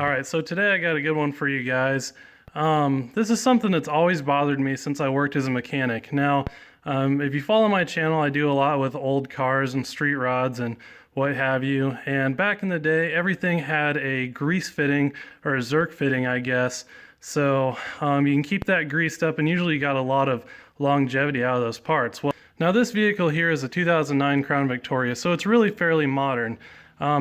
All right, so today I got a good one for you guys. This is something that's always bothered me since I worked as a mechanic. Now, if you follow my channel, I do a lot with old cars and street rods and what have you. And back in the day, everything had a grease fitting or a Zerk fitting, I guess. So you can keep that greased up, and usually you got a lot of longevity out of those parts. Well, now this vehicle here is a 2009 Crown Victoria, so it's really fairly modern.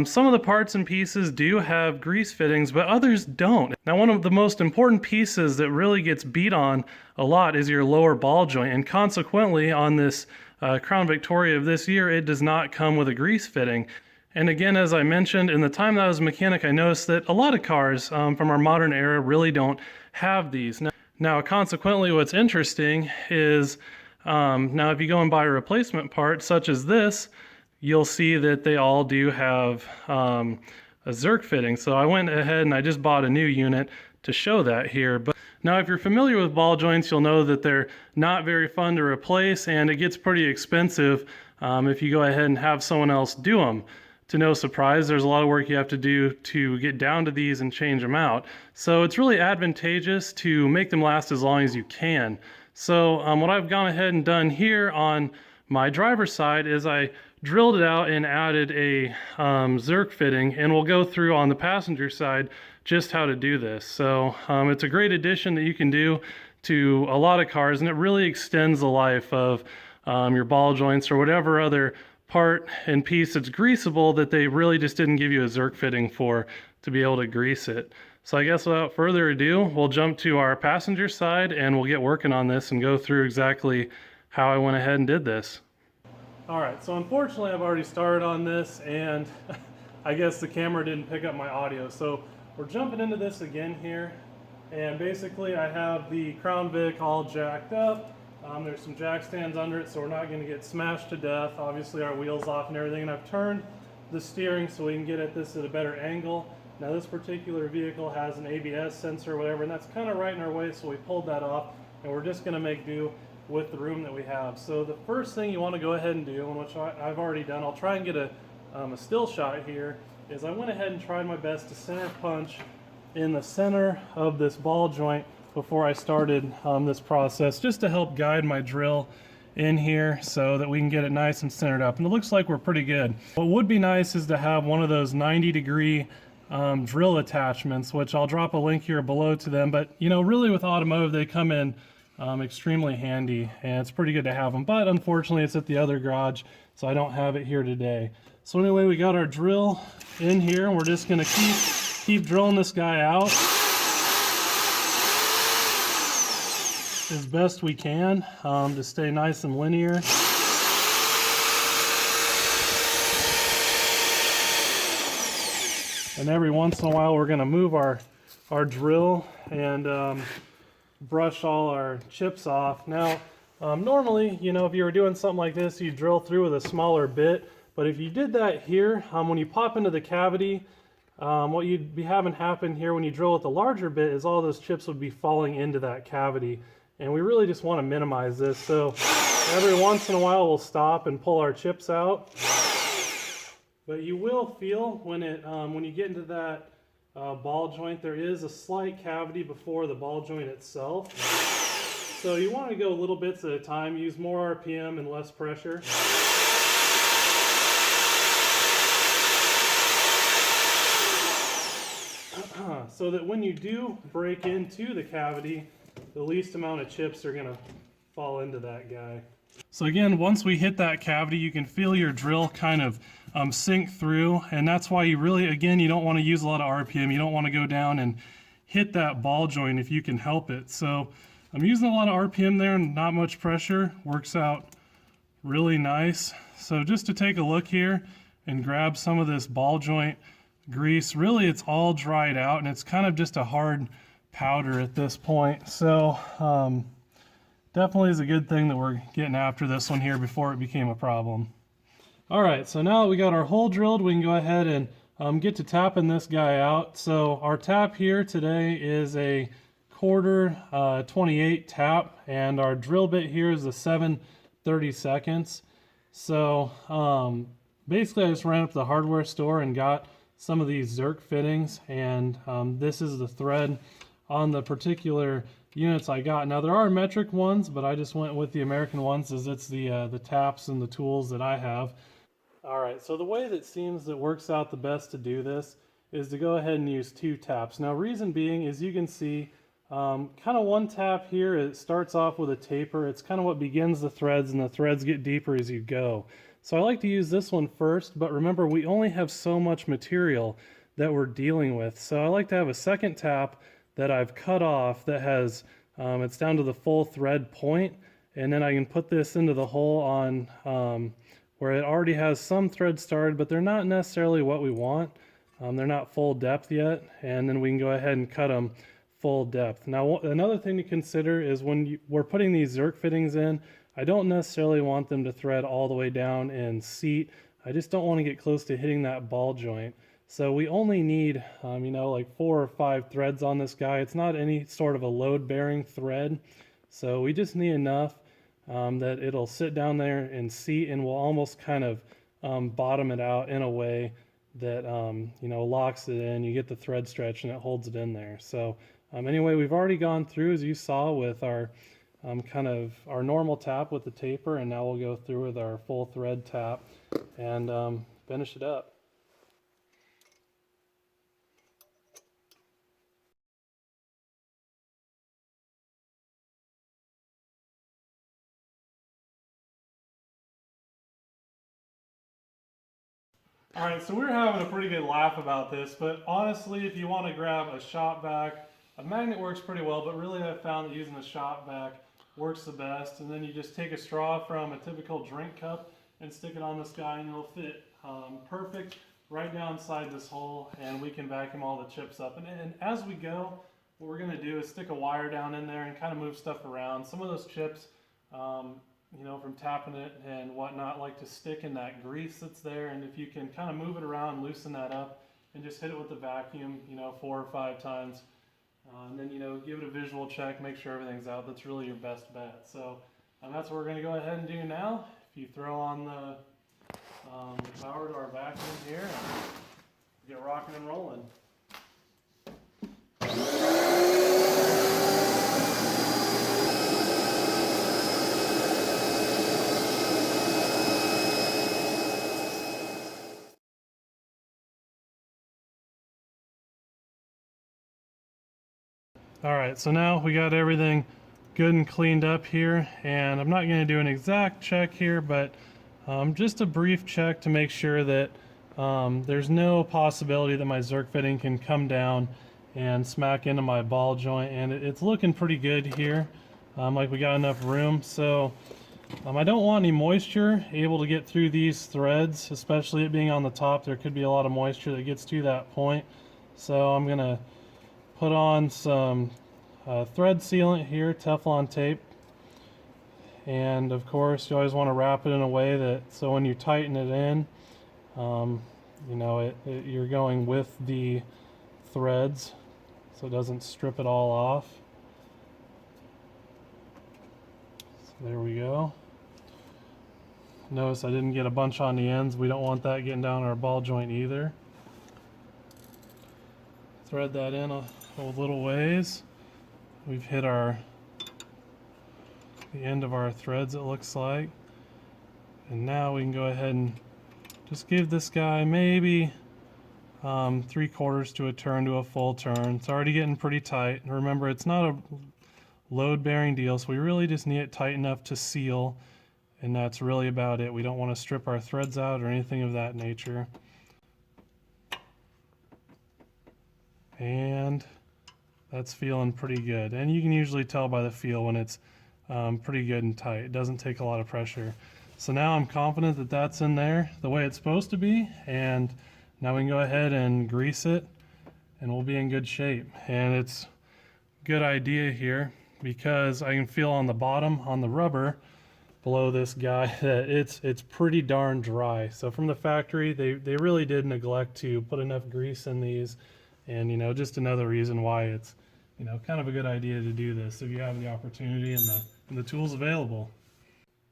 Some of the parts and pieces do have grease fittings, but others don't. Now, one of the most important pieces that really gets beat on a lot is your lower ball joint, and consequently on this Crown Victoria of this year, it does not come with a grease fitting. And again, as I mentioned, in the time that I was a mechanic, I noticed that a lot of cars from our modern era really don't have these. Now consequently, what's interesting is now if you go and buy a replacement part such as this, you'll see that they all do have a Zerk fitting. So I went ahead and I just bought a new unit to show that here. But now if you're familiar with ball joints, you'll know that they're not very fun to replace, and it gets pretty expensive if you go ahead and have someone else do them. To no surprise, there's a lot of work you have to do to get down to these and change them out. So it's really advantageous to make them last as long as you can. So what I've gone ahead and done here on my driver's side is I drilled it out and added a Zerk fitting, and we'll go through on the passenger side just how to do this. So it's a great addition that you can do to a lot of cars, and it really extends the life of your ball joints or whatever other part and piece that's greasable that they really just didn't give you a Zerk fitting for to be able to grease it. So I guess without further ado, we'll jump to our passenger side and we'll get working on this and go through exactly how I went ahead and did this. Alright, so unfortunately I've already started on this, and I guess the camera didn't pick up my audio. So we're jumping into this again here, and basically I have the Crown Vic all jacked up. There's some jack stands under it, so we're not going to get smashed to death. Obviously our wheels off and everything, and I've turned the steering so we can get at this at a better angle. Now this particular vehicle has an ABS sensor or whatever, and that's kind of right in our way, so we pulled that off, and we're just going to make do with the room that we have. So the first thing you want to go ahead and do, and which I've already done, I'll try and get a still shot here, is I went ahead and tried my best to center punch in the center of this ball joint before I started this process, just to help guide my drill in here so that we can get it nice and centered up. And it looks like we're pretty good. What would be nice is to have one of those 90-degree drill attachments, which I'll drop a link here below to them. But you know, really with automotive, they come in extremely handy, and it's pretty good to have them, but unfortunately it's at the other garage, so I don't have it here today. So anyway, we got our drill in here, and we're just going to keep drilling this guy out as best we can to stay nice and linear. And every once in a while we're going to move our drill and brush all our chips off. Now normally, you know, if you were doing something like this, you drill through with a smaller bit, but if you did that here, when you pop into the cavity, what you'd be having happen here when you drill with the larger bit is all those chips would be falling into that cavity, and we really just want to minimize this. So every once in a while we'll stop and pull our chips out, but you will feel when you get into that ball joint, there is a slight cavity before the ball joint itself. So you want to go little bits at a time, use more RPM and less pressure. So that when you do break into the cavity, the least amount of chips are going to fall into that guy. So again, once we hit that cavity, you can feel your drill kind of sink through, and that's why you really, again, you don't want to use a lot of RPM. You don't want to go down and hit that ball joint if you can help it. So I'm using a lot of RPM there and not much pressure. Works out really nice. So just to take a look here and grab some of this ball joint grease, really it's all dried out and it's kind of just a hard powder at this point. So definitely is a good thing that we're getting after this one here before it became a problem. Alright, so now that we got our hole drilled, we can go ahead and get to tapping this guy out. So our tap here today is a 1/4 28 tap, and our drill bit here is a 7/32. So basically I just ran up to the hardware store and got some of these Zerk fittings, and this is the thread on the particular units I got. Now there are metric ones, but I just went with the American ones as it's the taps and the tools that I have. Alright, so the way that seems that works out the best to do this is to go ahead and use 2 taps. Now reason being is you can see kind of one tap here, it starts off with a taper. It's kind of what begins the threads, and the threads get deeper as you go. So I like to use this one first, but remember we only have so much material that we're dealing with. So I like to have a second tap that I've cut off that has, it's down to the full thread point, and then I can put this into the hole on where it already has some threads started, but they're not necessarily what we want. They're not full depth yet, and then we can go ahead and cut them full depth. Now another thing to consider is when we're putting these Zerk fittings in, I don't necessarily want them to thread all the way down and seat. I just don't want to get close to hitting that ball joint. So we only need, you know, like 4 or 5 threads on this guy. It's not any sort of a load-bearing thread. So we just need enough that it'll sit down there and seat, and we'll almost kind of bottom it out in a way that, you know, locks it in. You get the thread stretch and it holds it in there. So anyway, we've already gone through, as you saw, with our kind of our normal tap with the taper, and now we'll go through with our full thread tap and finish it up. All right, so we're having a pretty good laugh about this, but honestly, if you want to grab a shop vac, a magnet works pretty well, but really I've found that using a shop vac works the best. And then you just take a straw from a typical drink cup and stick it on this guy, and it'll fit perfect right down inside this hole, and we can vacuum all the chips up. And as we go, what we're going to do is stick a wire down in there and kind of move stuff around. Some of those chips, you know, from tapping it and whatnot, like to stick in that grease that's there, and if you can kind of move it around, loosen that up, and just hit it with the vacuum, you know, 4 or 5 times, and then, you know, give it a visual check, make sure everything's out. That's really your best bet. So that's what we're going to go ahead and do now. If you throw on the power to our vacuum here, and get rocking and rolling. Alright, so now we got everything good and cleaned up here, and I'm not going to do an exact check here, but just a brief check to make sure that there's no possibility that my Zerk fitting can come down and smack into my ball joint, and it's looking pretty good here, like we got enough room. So I don't want any moisture able to get through these threads, especially it being on the top. There could be a lot of moisture that gets to that point, so I'm going to put on some thread sealant here, Teflon tape, and of course you always want to wrap it in a way that so when you tighten it in, you know, you're going with the threads so it doesn't strip it all off. So there we go. Notice I didn't get a bunch on the ends. We don't want that getting down our ball joint either. Thread that in a little ways. We've hit the end of our threads, it looks like, and now we can go ahead and just give this guy maybe 3/4 to a turn to a full turn. It's already getting pretty tight. Remember, it's not a load bearing deal, so we really just need it tight enough to seal, and that's really about it. We don't want to strip our threads out or anything of that nature. And that's feeling pretty good, and you can usually tell by the feel when it's pretty good and tight. It doesn't take a lot of pressure. So now I'm confident that that's in there the way it's supposed to be, and now we can go ahead and grease it and we'll be in good shape. And it's a good idea here because I can feel on the bottom on the rubber below this guy that it's pretty darn dry. So from the factory they really did neglect to put enough grease in these, and you know, just another reason why it's, you know, kind of a good idea to do this if you have the opportunity and the tools available.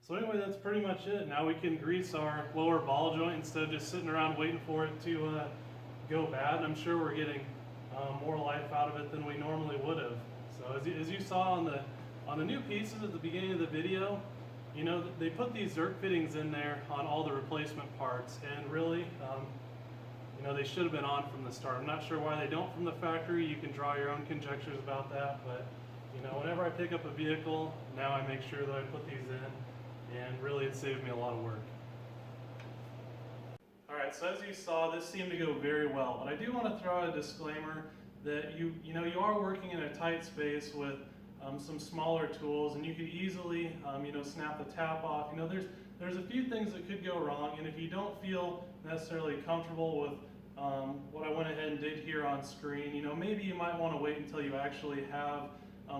So anyway, that's pretty much it. Now we can grease our lower ball joint instead of just sitting around waiting for it to go bad, and I'm sure we're getting more life out of it than we normally would have. So as you saw on the new pieces at the beginning of the video, you know, they put these Zerk fittings in there on all the replacement parts, and really, you know, they should have been on from the start. I'm not sure why they don't from the factory. You can draw your own conjectures about that, but you know, whenever I pick up a vehicle, now I make sure that I put these in, and really it saved me a lot of work. Alright, so as you saw, this seemed to go very well, but I do want to throw out a disclaimer that you are working in a tight space with some smaller tools, and you could easily you know, snap the tap off. You know, there's a few things that could go wrong, and if you don't feel necessarily comfortable with what I went ahead and did here on screen, you know, maybe you might want to wait until you actually have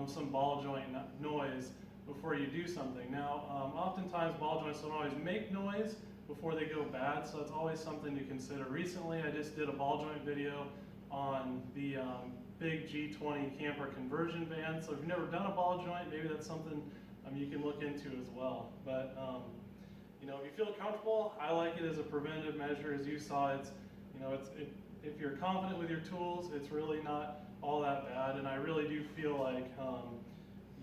some ball joint noise before you do something. Now, oftentimes ball joints don't always make noise before they go bad, so it's always something to consider. Recently, I just did a ball joint video on the big G20 camper conversion van, so if you've never done a ball joint, maybe that's something you can look into as well. But you know, if you feel comfortable, I like it as a preventative measure. As you saw, it's, you know, if you're confident with your tools, it's really not all that bad, and I really do feel like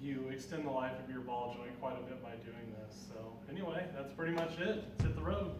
you extend the life of your ball joint quite a bit by doing this. So anyway, that's pretty much it. Let's hit the road.